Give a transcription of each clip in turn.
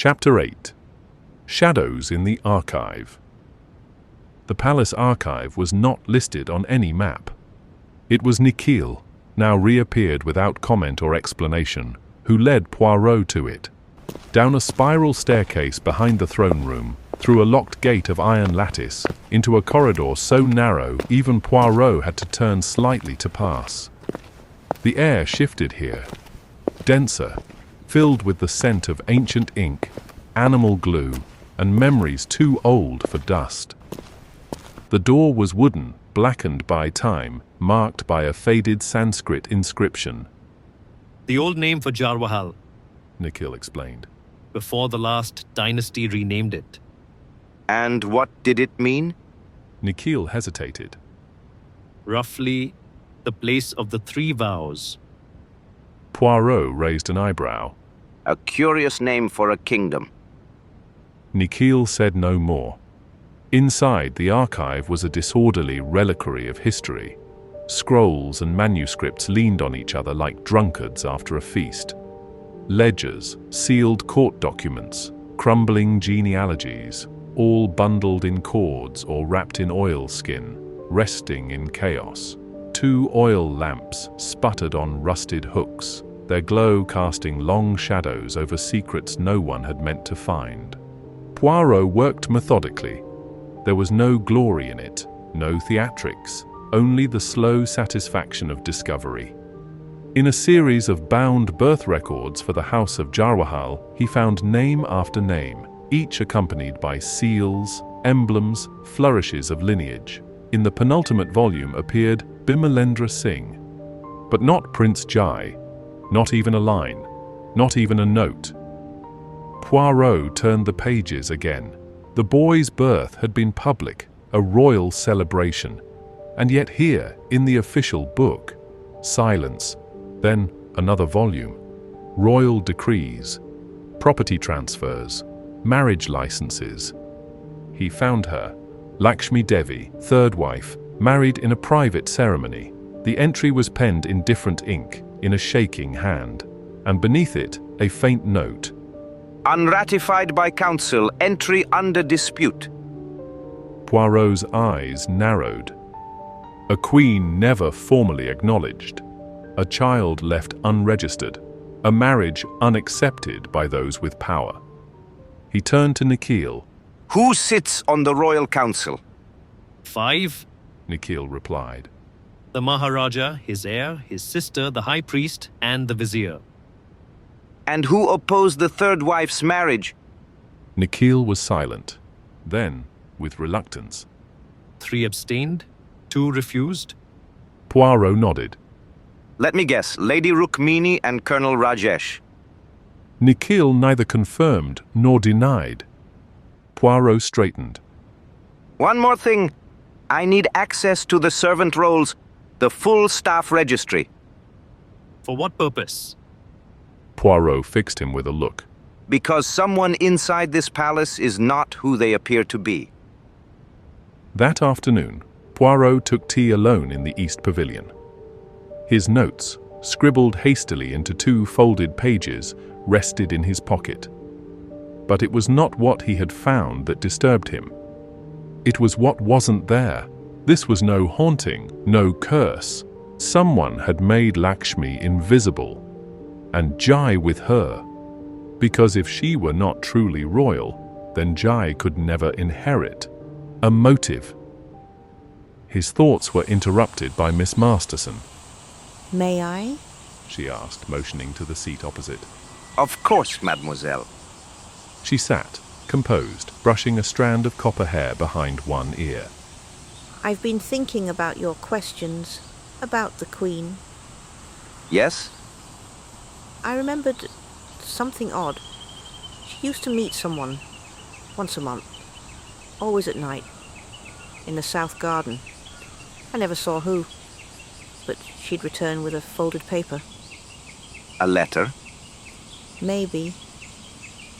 Chapter 8. Shadows in the Archive. The palace archive was not listed on any map. It was Nikhil, now reappeared without comment or explanation, who led Poirot to it. Down a spiral staircase behind the throne room, through a locked gate of iron lattice, into a corridor so narrow even Poirot had to turn slightly to pass. The air shifted here, denser, filled with the scent of ancient ink, animal glue, and memories too old for dust. The door was wooden, blackened by time, marked by a faded Sanskrit inscription. The old name for Jarwahal, Nikhil explained. Before the last dynasty renamed it. And what did it mean? Nikhil hesitated. Roughly, the place of the three vows. Poirot raised an eyebrow. A curious name for a kingdom. Nikhil said no more. Inside the archive was a disorderly reliquary of history. Scrolls and manuscripts leaned on each other like drunkards after a feast. Ledgers, sealed court documents, crumbling genealogies, all bundled in cords or wrapped in oilskin, resting in chaos. 2 oil lamps sputtered on rusted hooks, their glow casting long shadows over secrets no one had meant to find. Poirot worked methodically. There was no glory in it, no theatrics, only the slow satisfaction of discovery. In a series of bound birth records for the House of Jarwahal, he found name after name, each accompanied by seals, emblems, flourishes of lineage. In the penultimate volume appeared Bimalendra Singh, but not Prince Jai, not even a line, not even a note. Poirot turned the pages again. The boy's birth had been public, a royal celebration, and yet here, in the official book, silence, then another volume, royal decrees, property transfers, marriage licenses. He found her, Lakshmi Devi, third wife, married in a private ceremony. The entry was penned in different ink, in a shaking hand, and beneath it, a faint note. Unratified by council, entry under dispute. Poirot's eyes narrowed. A queen never formally acknowledged. A child left unregistered. A marriage unaccepted by those with power. He turned to Nikhil. Who sits on the royal council? 5. Nikhil replied. The Maharaja, his heir, his sister, the high priest, and the vizier. And who opposed the third wife's marriage? Nikhil was silent. Then, with reluctance. 3 abstained, 2 refused. Poirot nodded. Let me guess, Lady Rukmini and Colonel Rajesh. Nikhil neither confirmed nor denied. Poirot straightened. One more thing. I need access to the servant rolls, the full staff registry. For what purpose? Poirot fixed him with a look. Because someone inside this palace is not who they appear to be. That afternoon, Poirot took tea alone in the East Pavilion. His notes, scribbled hastily into 2 folded pages, rested in his pocket. But it was not what he had found that disturbed him. It was what wasn't there. This was no haunting, no curse. Someone had made Lakshmi invisible, and Jai with her. Because if she were not truly royal, then Jai could never inherit. A motive. His thoughts were interrupted by Miss Masterson. May I? She asked, motioning to the seat opposite. Of course, mademoiselle. She sat, composed, brushing a strand of copper hair behind one ear. I've been thinking about your questions, about the Queen. Yes? I remembered something odd. She used to meet someone, once a month, always at night, in the South Garden. I never saw who, but she'd return with a folded paper. A letter? Maybe.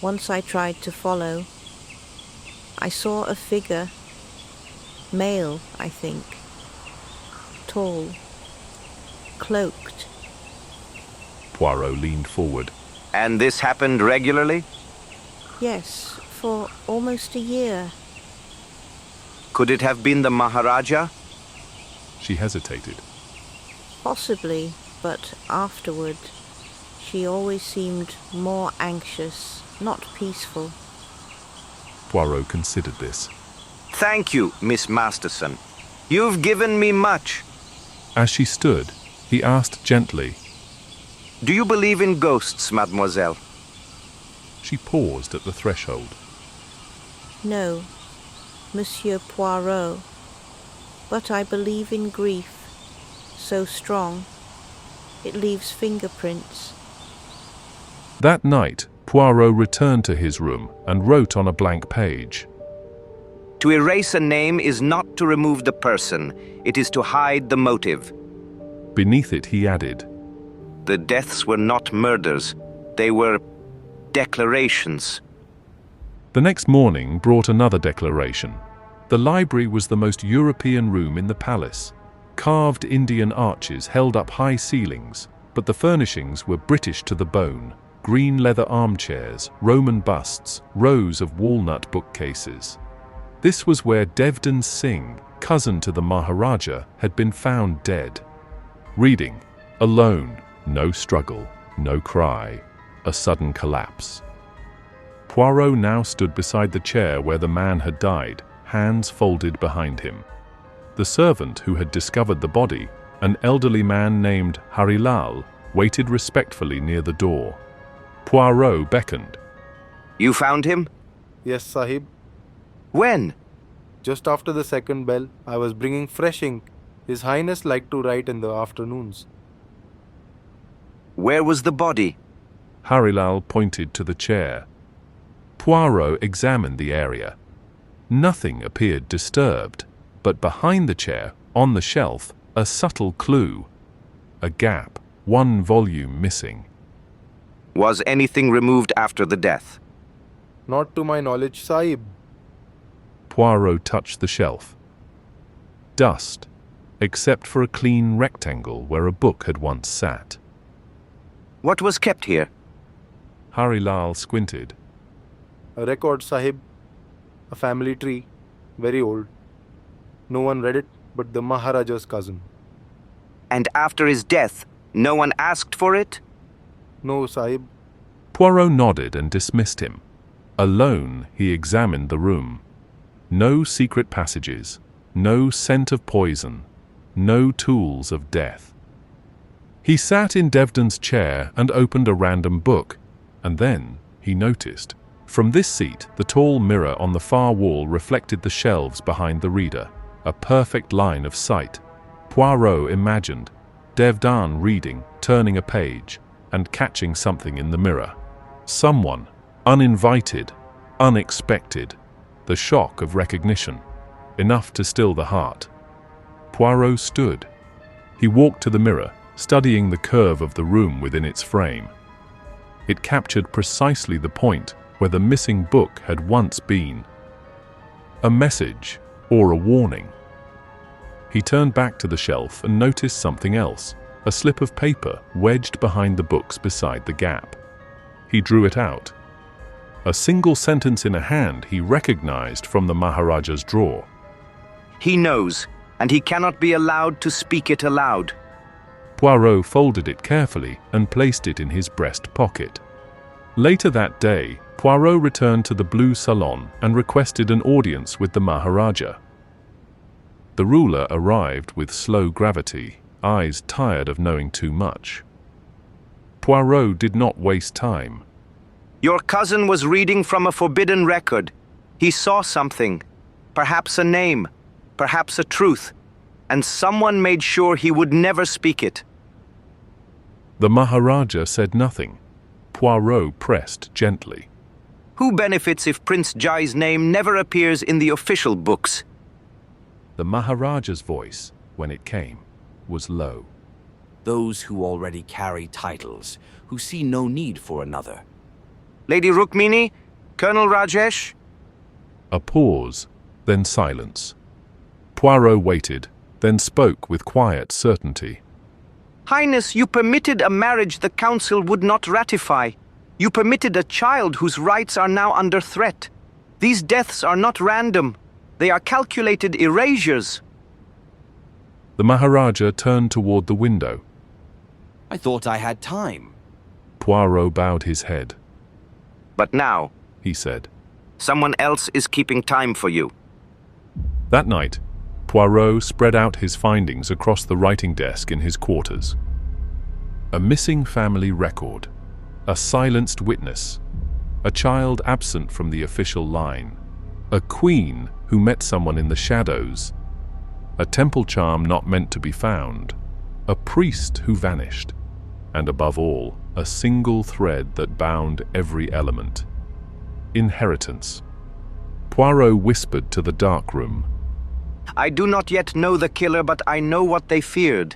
Once I tried to follow. I saw a figure, male, I think, tall, cloaked. Poirot leaned forward. And this happened regularly? Yes, for almost a year. Could it have been the Maharaja? She hesitated. Possibly, but afterward, she always seemed more anxious, not peaceful. Poirot considered this. Thank you, Miss Masterson. You've given me much. As she stood, he asked gently. Do you believe in ghosts, mademoiselle? She paused at the threshold. No, Monsieur Poirot, but I believe in grief, so strong, it leaves fingerprints. That night, Poirot returned to his room and wrote on a blank page. To erase a name is not to remove the person, it is to hide the motive. Beneath it he added, The deaths were not murders, they were declarations. The next morning brought another declaration. The library was the most European room in the palace. Carved Indian arches held up high ceilings, but the furnishings were British to the bone. Green leather armchairs, Roman busts, rows of walnut bookcases. This was where Devdan Singh, cousin to the Maharaja, had been found dead. Reading, alone, no struggle, no cry, a sudden collapse. Poirot now stood beside the chair where the man had died, hands folded behind him. The servant who had discovered the body, an elderly man named Harilal, waited respectfully near the door. Poirot beckoned. You found him? Yes, Sahib. When? Just after the second bell, I was bringing fresh ink. His Highness liked to write in the afternoons. Where was the body? Harilal pointed to the chair. Poirot examined the area. Nothing appeared disturbed, but behind the chair, on the shelf, a subtle clue. A gap, one volume missing. Was anything removed after the death? Not to my knowledge, Sahib. Poirot touched the shelf. Dust, except for a clean rectangle where a book had once sat. What was kept here? Harilal squinted. A record, Sahib. A family tree. Very old. No one read it but the Maharaja's cousin. And after his death, no one asked for it? No, Sahib. Poirot nodded and dismissed him. Alone, he examined the room. No secret passages, no scent of poison, no tools of death. He sat in Devdan's chair and opened a random book, and then he noticed. From this seat, the tall mirror on the far wall reflected the shelves behind the reader, a perfect line of sight. Poirot imagined Devdan reading, turning a page, and catching something in the mirror. Someone, uninvited, unexpected, the shock of recognition, enough to still the heart. Poirot stood. He walked to the mirror, studying the curve of the room within its frame. It captured precisely the point where the missing book had once been. A message or a warning. He turned back to the shelf and noticed something else, a slip of paper wedged behind the books beside the gap. He drew it out. A single sentence in a hand he recognized from the Maharaja's drawer. He knows, and he cannot be allowed to speak it aloud. Poirot folded it carefully and placed it in his breast pocket. Later that day, Poirot returned to the Blue Salon and requested an audience with the Maharaja. The ruler arrived with slow gravity, eyes tired of knowing too much. Poirot did not waste time. Your cousin was reading from a forbidden record. He saw something, perhaps a name, perhaps a truth, and someone made sure he would never speak it. The Maharaja said nothing. Poirot pressed gently. Who benefits if Prince Jai's name never appears in the official books? The Maharaja's voice, when it came, was low. Those who already carry titles, who see no need for another. Lady Rukmini? Colonel Rajesh? A pause, then silence. Poirot waited, then spoke with quiet certainty. Highness, you permitted a marriage the council would not ratify. You permitted a child whose rights are now under threat. These deaths are not random. They are calculated erasures. The Maharaja turned toward the window. I thought I had time. Poirot bowed his head. But now, He said. someone else is keeping time for you. That night, Poirot spread out his findings across the writing desk in his quarters. A missing family record, a silenced witness, a child absent from the official line, a queen who met someone in the shadows, a temple charm not meant to be found, a priest who vanished, and above all, a single thread that bound every element. Inheritance. Poirot whispered to the dark room. I do not yet know the killer, but I know what they feared.